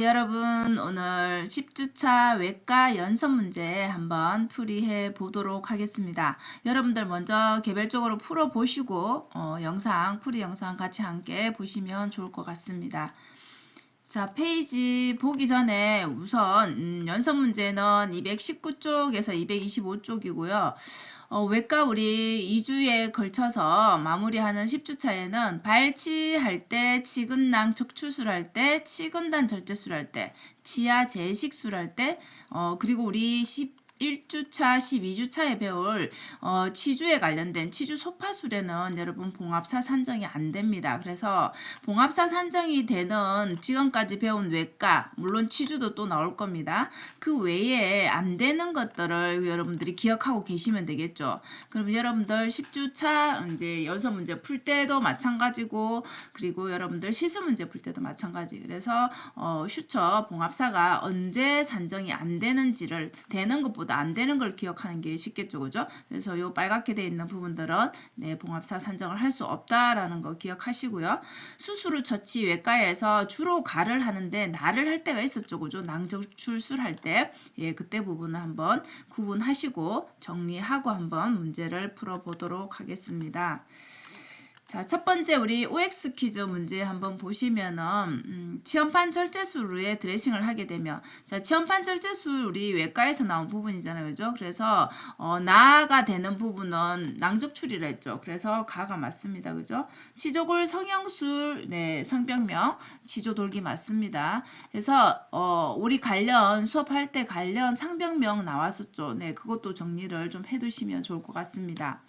여러분 오늘 10주차 외과 연습 문제 한번 풀이해 보도록 하겠습니다. 여러분들 먼저 개별적으로 풀어 보시고 풀이 영상 같이 함께 보시면 좋을 것 같습니다. 자, 페이지 보기 전에 우선 연습 문제는 219쪽에서 225쪽이고요. 외과 우리 2주에 걸쳐서 마무리하는 10주차에는 발치할 때, 치근낭 척추술할 때, 치근단 절제술할 때, 치아 제식술할 때, 그리고 우리 1주차, 12주차에 배울 치주에 관련된 치주 소파술에는 여러분 봉합사 산정이 안 됩니다. 그래서 봉합사 산정이 되는 지금까지 배운 외과, 물론 치주도 또 나올 겁니다. 그 외에 안 되는 것들을 여러분들이 기억하고 계시면 되겠죠. 그럼 여러분들 10주차 이제 연습 문제 풀 때도 마찬가지고, 그리고 여러분들 시수 문제 풀 때도 마찬가지. 그래서 슈처 봉합사가 언제 산정이 안 되는지를 되는 것보다 안 되는 걸 기억하는 게 쉽겠죠, 그죠? 그래서 요 빨갛게 되어 있는 부분들은 봉합사 산정을 할 수 없다라는 거 기억하시고요. 수술 처치 외과에서 주로 가를 하는데 나를 할 때가 있었죠, 그죠? 낭적출술 할 때, 그때 부분은 한번 구분하시고 정리하고 한번 문제를 풀어보도록 하겠습니다. 자, 첫 번째 우리 OX 퀴즈 문제 한번 보시면은 치연판 절제술에 드레싱을 하게 되면, 자, 치연판 절제술 우리 외과에서 나온 부분이잖아요, 그죠? 그래서 나가 되는 부분은 낭적출이라 했죠. 그래서 가가 맞습니다, 그죠? 치조골 성형술, 상병명 치조돌기 맞습니다. 그래서 우리 관련 수업할 때 관련 상병명 나왔었죠. 그것도 정리를 좀 해두시면 좋을 것 같습니다.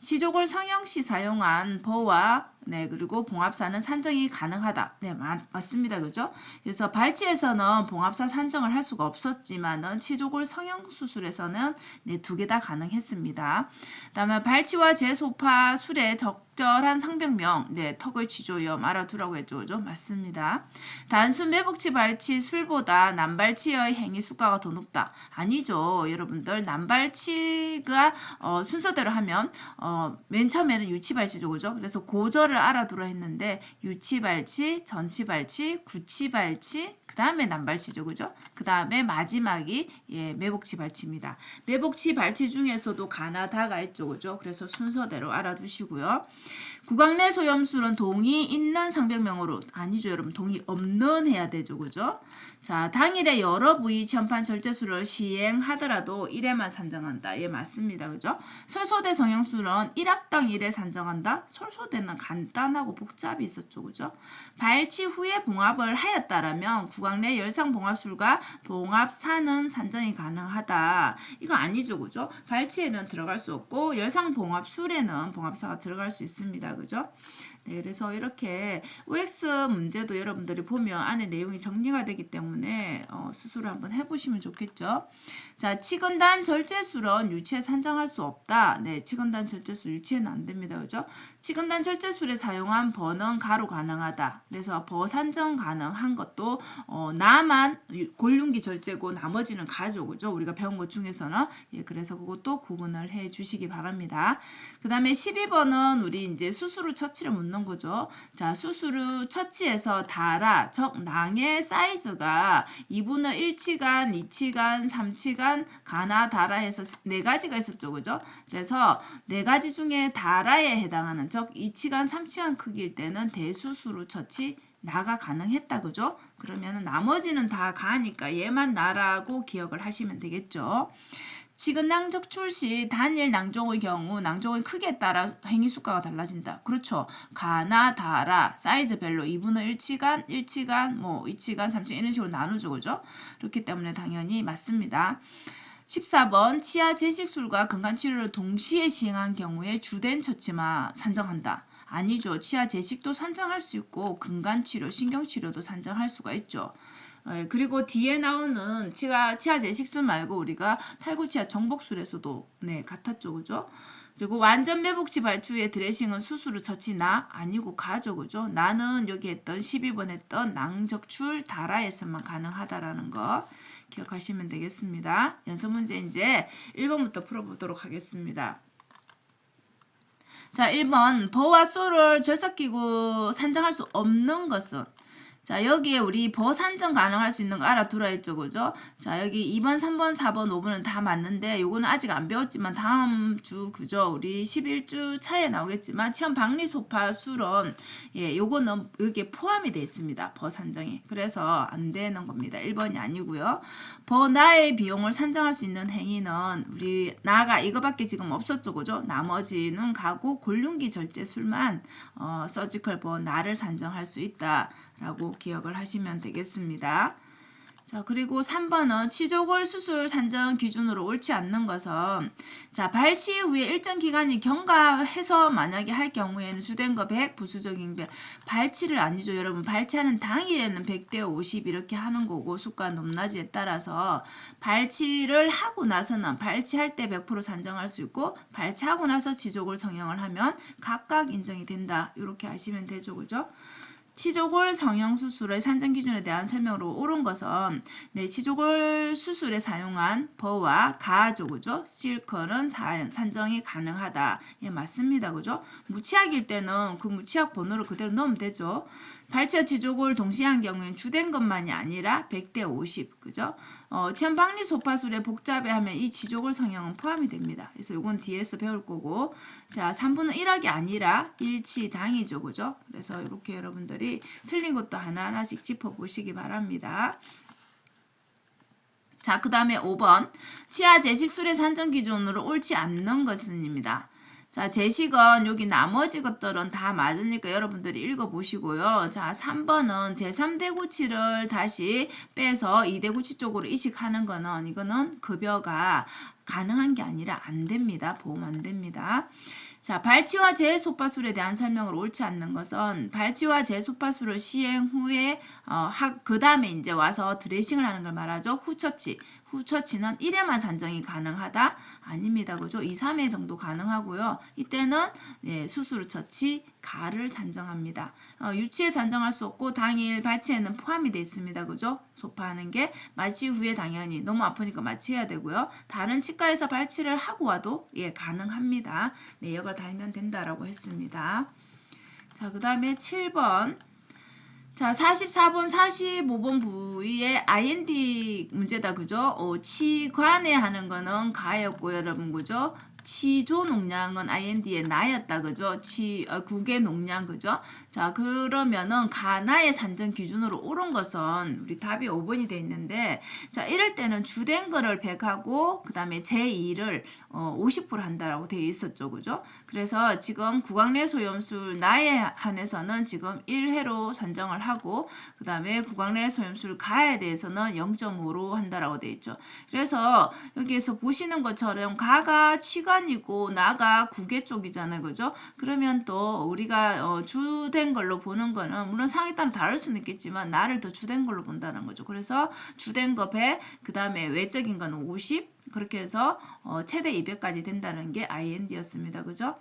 치조골 성형 시 사용한 버와 그리고 봉합사는 산정이 가능하다. 맞습니다. 그죠? 그래서 발치에서는 봉합사 산정을 할 수가 없었지만은 치조골 성형 수술에서는 두 개 다 가능했습니다. 그다음에 발치와 재소파 술의 적절한 상병명, 턱의 치조염 알아두라고 했죠. 그죠? 맞습니다. 단순 매복치 발치 술보다 남발치의 행위 수가가 더 높다. 아니죠. 여러분들 남발치가 순서대로 하면 맨 처음에는 유치발치죠, 그죠? 그래서 고절을 알아두라 했는데 유치발치, 전치발치, 구치발치, 그 다음에 남발치죠, 그죠? 그 다음에 마지막이 매복치발치입니다. 매복치발치 중에서도 가나다가 있죠, 그죠? 그래서 순서대로 알아두시고요. 구강내 소염술은 동의 있는 상병명으로, 아니죠, 여러분. 동의 없는 해야 되죠, 그죠? 자, 당일에 여러 부위 치연판 절제술을 시행하더라도 1회만 산정한다. 맞습니다. 그죠? 설소대 성형술은 1학당 1회 산정한다. 설소대는 간단하고 복잡이 있었죠. 그죠? 발치 후에 봉합을 하였다라면 구강내 열상 봉합술과 봉합사는 산정이 가능하다. 이거 아니죠. 그죠? 발치에는 들어갈 수 없고 열상 봉합술에는 봉합사가 들어갈 수 있습니다. 그죠? 그래서 이렇게 OX 문제도 여러분들이 보면 안에 내용이 정리가 되기 때문에 스스로 한번 해보시면 좋겠죠. 자, 치근단 절제술은 유치에 산정할 수 없다. 치근단 절제술 유치에는 안 됩니다. 그죠? 치근단 절제술에 사용한 버는 가로 가능하다. 그래서 버 산정 가능한 것도 나만 골륜기 절제고 나머지는 가죠. 그죠? 우리가 배운 것 중에서는 그래서 그것도 구분을 해 주시기 바랍니다. 그 다음에 12번은 우리 이제 수술 후 처치를 묻는 거죠. 자, 수술 후 처치에서 다라, 즉 낭의 사이즈가 2분의 1치간, 2치간, 3치간, 가나, 다라 해서 4가지가 있었죠. 그죠? 그래서 4가지 중에 다라에 해당하는, 즉 2치간, 3치간 크기일 때는 대수술 후 처치 나가 가능했다. 그죠? 그러면 나머지는 다 가니까 얘만 나라고 기억을 하시면 되겠죠. 치근낭적출 시 단일 낭종의 경우 낭종의 크기에 따라 행위 수가가 달라진다. 그렇죠. 가나, 다라, 사이즈별로 2분의 1치간, 1치간, 2치간, 3치간 이런 식으로 나누죠. 그죠? 그렇기 때문에 당연히 맞습니다. 14번 치아 제식술과 건강치료를 동시에 시행한 경우에 주된 처치만 산정한다. 아니죠. 치아 제식도 산정할 수 있고 근간치료, 신경치료도 산정할 수가 있죠. 그리고 뒤에 나오는 치아 제식술 말고 우리가 탈구치아 정복술에서도 같았죠. 그죠? 그리고 완전 매복치 발치 후에 드레싱은 수술 후 처치 나 아니고 가죠. 그죠? 나는 여기 했던 12번 했던 낭적출 다라에서만 가능하다라는 거 기억하시면 되겠습니다. 연습 문제 이제 1번부터 풀어보도록 하겠습니다. 자, 1번 버와 소를 절삭기구 산정할 수 없는 것은, 자, 여기에 우리 버산정 가능할 수 있는 거 알아두라 했죠. 그죠? 자, 여기 2번, 3번, 4번, 5번은 다 맞는데 요거는 아직 안 배웠지만 다음 주 그죠? 우리 11주 차에 나오겠지만 체험 박리 소파 수론 예, 요거는 여기에 포함이 돼 있습니다. 버산정이. 그래서 안 되는 겁니다. 1번이 아니고요. 버나의 비용을 산정할 수 있는 행위는 우리 나가 이거밖에 지금 없었죠. 그죠? 나머지는 가구, 골륜기 절제술만 서지컬 버나를 산정할 수 있다라고 기억을 하시면 되겠습니다. 자, 그리고 3번은 치조골 수술 산정 기준으로 옳지 않는 것은 자, 발치 후에 일정 기간이 경과해서 만약에 할 경우에는 주된 거 100, 부수적인 100. 발치를 아니죠, 여러분. 발치하는 당일에는 100대 50 이렇게 하는 거고 수가 높낮이에 따라서 발치를 하고 나서는 발치할 때 100% 산정할 수 있고 발치하고 나서 치조골 성형을 하면 각각 인정이 된다. 이렇게 아시면 되죠, 그죠? 치조골 성형 수술의 산정 기준에 대한 설명으로 옳은 것은 네, 치조골 수술에 사용한 버와 가죠, 그죠? 실컬은 산정이 가능하다. 예, 맞습니다, 그죠? 무치약일 때는 그 무치약 번호를 그대로 넣으면 되죠. 발치와 치조골 동시에 한 경우에는 주된 것만이 아니라 100대 50, 그죠? 체험 박리 소파술에 복잡해 하면 이 치조골 성형은 포함이 됩니다. 그래서 이건 뒤에서 배울 거고, 자, 3분은 1학이 아니라 일치당이죠, 그죠? 그래서 이렇게 여러분들이 틀린 것도 하나하나씩 짚어보시기 바랍니다. 자, 그 다음에 5번. 치아 제식술의 산정 기준으로 옳지 않는 것은입니다. 자, 제식은 여기 나머지 것들은 다 맞으니까 여러분들이 읽어보시고요. 자, 3번은 제3대구치를 다시 빼서 2대구치 쪽으로 이식하는 거는 이거는 급여가 가능한 게 아니라 안 됩니다. 보험 안 됩니다. 자, 발치와 재소파술에 대한 설명을 옳지 않는 것은 발치와 재소파술을 시행 후에 그 다음에 이제 와서 드레싱을 하는 걸 말하죠. 후처치. 후처치는 1회만 산정이 가능하다? 아닙니다. 그죠? 2, 3회 정도 가능하고요. 이때는 예, 수술 처치, 가를 산정합니다. 유치에 산정할 수 없고 당일 발치에는 포함이 되어 있습니다. 그죠? 소파하는 게 마취 후에 당연히 너무 아프니까 마취해야 되고요. 다른 치과에서 발치를 하고 와도 예, 가능합니다. 내역을 달면 된다라고 했습니다. 자, 그 다음에 7번. 자, 44번, 45번 부위에 IND 문제다, 그죠? 치관에 하는 거는 가였고, 여러분, 그죠? 치조 농량은 IND에 나였다, 그죠? 국의 농량, 그죠? 자, 그러면은 가나의 산정 기준으로 옳은 것은 우리 답이 5번이 돼 있는데, 자, 이럴 때는 주된 거를 100하고, 그 다음에 제2를 50% 한다라고 되어 있었죠, 그죠? 그래서 지금 구강내 소염술 나에 한해서는 지금 1회로 산정을 하고, 그 다음에 구강내 소염술 가에 대해서는 0.5로 한다라고 되어 있죠. 그래서 여기에서 보시는 것처럼 가가 치관이고 나가 구개 쪽이잖아요, 그죠? 그러면 또 우리가 주된 걸로 보는 거는 물론 상에 따라 다를 수는 있겠지만 나를 더 주된 걸로 본다는 거죠. 그래서 주된 거 100, 그 다음에 외적인 거는 50, 그렇게 해서 최대 200까지 된다는 게 IND였습니다. 그죠?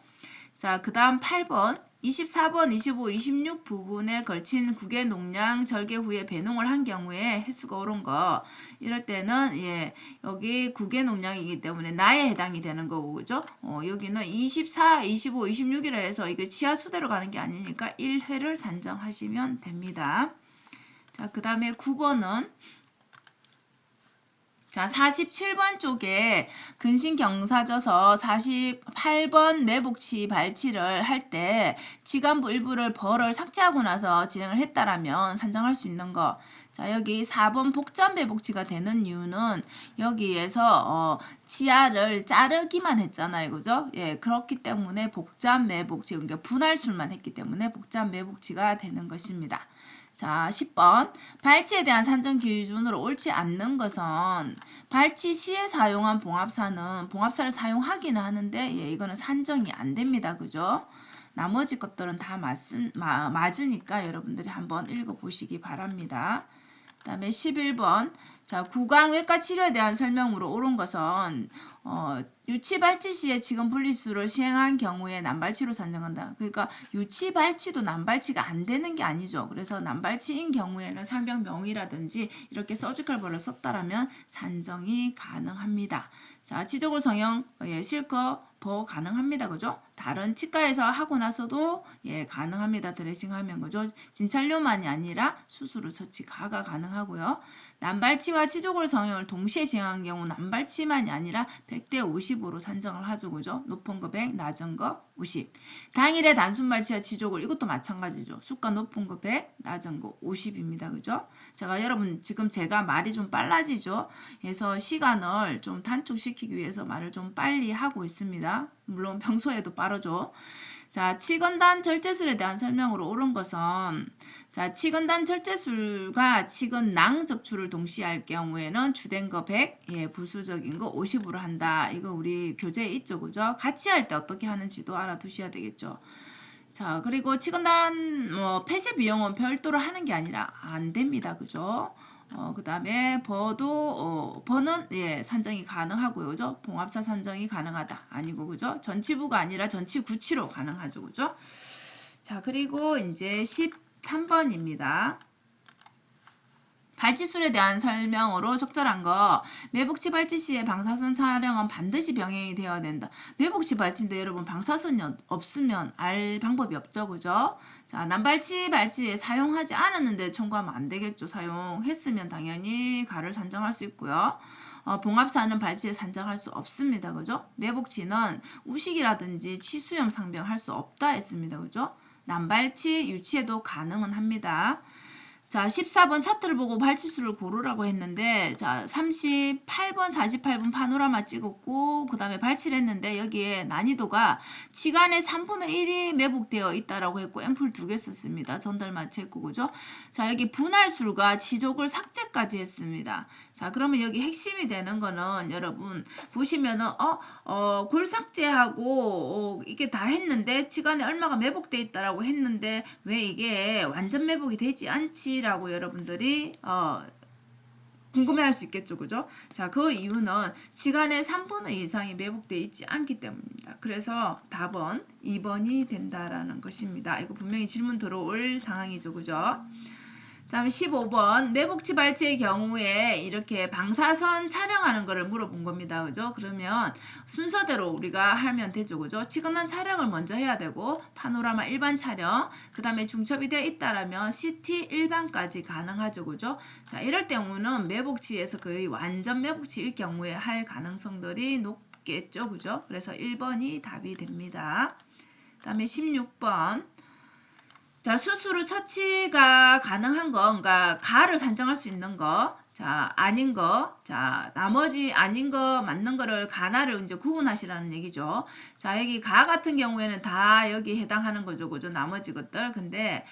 자, 그 다음 8번. 24번, 25, 26 부분에 걸친 국외 농량 절개 후에 배농을 한 경우에 횟수가 옳은 거. 이럴 때는 예, 여기 국외 농량이기 때문에 나에 해당이 되는 거고, 그죠? 여기는 24, 25, 26이라 해서 이게 치아 수대로 가는 게 아니니까 1회를 산정하시면 됩니다. 자, 그 다음에 9번은 자, 47번 쪽에 근신경사져서 48번 내복치 발치를 할 때 치관부 일부를 벌을 삭제하고 나서 진행을 했다라면 산정할 수 있는 거. 자, 여기 4번 복잡 매복치가 되는 이유는 여기에서 치아를 자르기만 했잖아요. 그죠? 예, 그렇기 때문에 복잡 매복치, 그러니까 분할술만 했기 때문에 복잡 매복치가 되는 것입니다. 자, 10번. 발치에 대한 산정 기준으로 옳지 않는 것은 발치 시에 사용한 봉합사는 봉합사를 사용하기는 하는데 예, 이거는 산정이 안 됩니다. 그죠? 나머지 것들은 다 맞으니까 여러분들이 한번 읽어보시기 바랍니다. 그 다음에 11번. 자, 구강 외과 치료에 대한 설명으로 옳은 것은 유치발치 시에 직원 분리수술을 시행한 경우에 난발치로 산정한다. 그러니까 유치발치도 난발치가 안 되는 게 아니죠. 그래서 난발치인 경우에는 상병명의라든지 이렇게 서지컬 벌을 썼다라면 산정이 가능합니다. 자, 치조골 성형 실컷 버 가능합니다. 그죠? 다른 치과에서 하고 나서도 가능합니다. 드레싱하면 그죠? 진찰료만이 아니라 수술 후 처치 가가 가능하고요. 난발치와 치조골 성형을 동시에 시행한 경우 난발치만이 아니라 100대 50으로 산정을 하죠. 그죠? 높은 거 100, 낮은 거 50. 당일에 단순발치와 치조골 이것도 마찬가지죠. 수가 높은 거 100, 낮은 거 50입니다. 그죠? 여러분 지금 제가 말이 좀 빨라지죠. 그래서 시간을 좀 단축시키기 위해서 말을 좀 빨리 하고 있습니다. 물론 평소에도 빠르죠. 자, 치건단 절제술에 대한 설명으로 옳은 것은 자, 치건단 절제술과 치건낭 적출을 동시에 할 경우에는 주된 거 100, 부수적인 거 50으로 한다. 이거 우리 교재에 있죠. 그죠? 같이 할 때 어떻게 하는지도 알아두셔야 되겠죠. 자, 그리고 치건단 폐쇄 비용은 별도로 하는 게 아니라 안 됩니다. 그죠? 그 다음에 버는 산정이 가능하고요. 그죠? 봉합사 산정이 가능하다. 아니고, 그죠? 전치부가 아니라 전치구치로 가능하죠. 그죠? 자, 그리고 이제 13번입니다. 발치술에 대한 설명으로 적절한 거. 매복치 발치 시에 방사선 촬영은 반드시 병행이 되어야 된다. 매복치 발치인데 여러분 방사선이 없으면 알 방법이 없죠. 그죠? 자, 난발치 발치에 사용하지 않았는데 청구하면 안 되겠죠. 사용했으면 당연히 가를 산정할 수 있고요. 봉합사는 발치에 산정할 수 없습니다. 그죠? 매복치는 우식이라든지 치수염 상병할 수 없다 했습니다. 그죠? 난발치 유치해도 가능은 합니다. 자, 14번 차트를 보고 발치수를 고르라고 했는데 자, 38번, 48번 파노라마 찍었고 그 다음에 발치를 했는데 여기에 난이도가 치간의 3분의 1이 매복되어 있다라고 했고 앰플 2개 썼습니다. 전달 마취했고 그죠? 자, 여기 분할술과 치족을 삭제까지 했습니다. 자, 그러면 여기 핵심이 되는 거는 여러분 보시면은 골 삭제하고 이게 다 했는데 치간에 얼마가 매복돼 있다라고 했는데 왜 이게 완전 매복이 되지 않지? 라고 여러분들이 궁금해할 수 있겠죠. 그죠? 자, 그 이유는 치간의 3분의 2 이상이 매복되어 있지 않기 때문입니다. 그래서 답은 2번이 된다라는 것입니다. 이거 분명히 질문 들어올 상황이죠. 그죠? 그 다음에 15번 매복치 발치의 경우에 이렇게 방사선 촬영하는 거를 물어본 겁니다. 그죠? 그러면 순서대로 우리가 하면 되죠. 그죠? 치근한 촬영을 먼저 해야 되고 파노라마 일반 촬영 그 다음에 중첩이 되어 있다라면 CT 일반까지 가능하죠. 그죠? 자, 이럴 경우는 매복치에서 거의 완전 매복치일 경우에 할 가능성들이 높겠죠. 그죠? 그래서 1번이 답이 됩니다. 그 다음에 16번 자, 수술 후 처치가 가능한 거, 그러니까 가를 산정할 수 있는 거, 자, 아닌 거, 자, 나머지 아닌 거, 맞는 거를 가나를 이제 구분하시라는 얘기죠. 자, 여기 가 같은 경우에는 다 여기 해당하는 거죠, 그죠? 나머지 것들. 근데,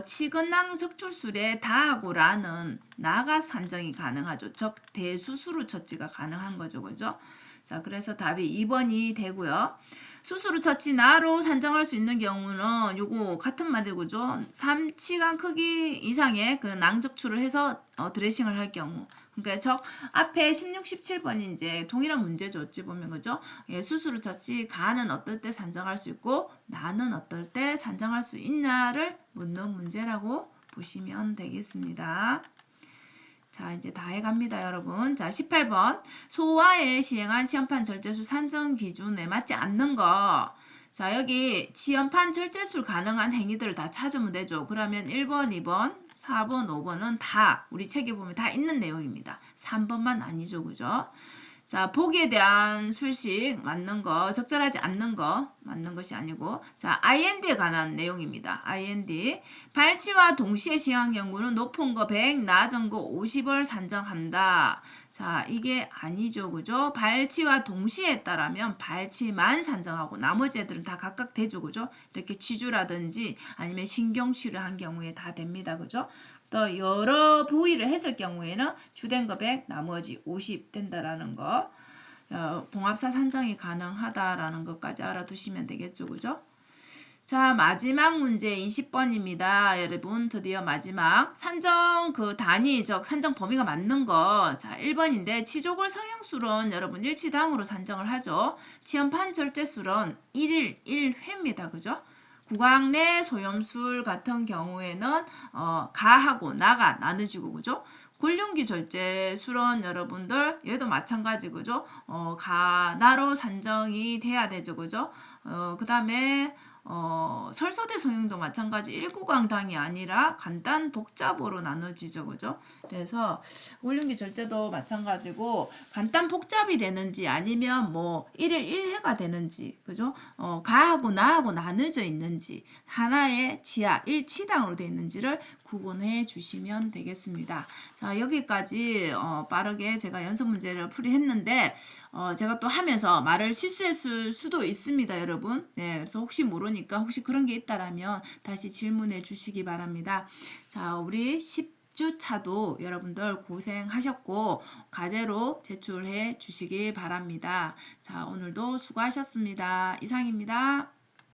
치근낭 적출술에 다하고 라는 나가 산정이 가능하죠. 즉, 대수술 후 처치가 가능한 거죠, 그죠? 자, 그래서 답이 2번이 되고요. 수술 후 처치 나로 산정할 수 있는 경우는 요거 같은 말이고죠. 3치간 크기 이상의 그 낭적출을 해서 드레싱을 할 경우. 그러니까 저 앞에 16, 17번이 이제 동일한 문제죠. 어찌 보면 그죠? 수술 후 처치 가는 어떨 때 산정할 수 있고 나는 어떨 때 산정할 수 있냐를 묻는 문제라고 보시면 되겠습니다. 자, 이제 다 해갑니다, 여러분. 자, 18번. 소아에 시행한 시험판 절제술 산정 기준에 맞지 않는 거. 자, 여기 시험판 절제술 가능한 행위들을 다 찾으면 되죠. 그러면 1번, 2번, 4번, 5번은 다 우리 책에 보면 다 있는 내용입니다. 3번만 아니죠, 그죠? 자, 보기에 대한 술식 맞는 거, 적절하지 않는 거 맞는 것이 아니고 자, IND에 관한 내용입니다. IND. 발치와 동시에 시행한 경우는 높은 거 100, 낮은 거 50을 산정한다. 자, 이게 아니죠. 그죠? 발치와 동시에 했다라면 발치만 산정하고 나머지 애들은 다 각각 되죠. 그죠? 이렇게 치주라든지 아니면 신경치를 한 경우에 다 됩니다. 그죠? 또 여러 부위를 했을 경우에는 주된 거 100, 나머지 50 된다라는 거. 봉합사 산정이 가능하다라는 것까지 알아두시면 되겠죠. 그죠? 자, 마지막 문제 20번입니다. 여러분, 드디어 마지막. 산정 그 단위적 산정 범위가 맞는 거. 자, 1번인데 치조골 성형술은 여러분 일치당으로 산정을 하죠. 치연판 절제술은 1일 1회입니다. 그죠? 구강 내 소염술 같은 경우에는 가하고 나가 나눠지고 그죠? 골륜기 절제술은 여러분들 얘도 마찬가지 그죠? 가나로 산정이 돼야 되죠. 그죠? 그 다음에 설소대 성형도 마찬가지 1구강당이 아니라 간단 복잡으로 나눠지죠. 그죠? 그래서 골륜기 절제도 마찬가지고 간단 복잡이 되는지 아니면 뭐 1일 1회가 되는지 그죠? 가하고 나하고 나눠져 있는지 하나의 치아 1치당으로 되어 있는지를 구분해 주시면 되겠습니다. 자, 여기까지 빠르게 제가 연습 문제를 풀이했는데 제가 또 하면서 말을 실수했을 수도 있습니다, 여러분. 네, 그래서 혹시 모르니까 혹시 그런 게 있다라면 다시 질문해 주시기 바랍니다. 자, 우리 10주차도 여러분들 고생하셨고 과제로 제출해 주시기 바랍니다. 자, 오늘도 수고하셨습니다. 이상입니다.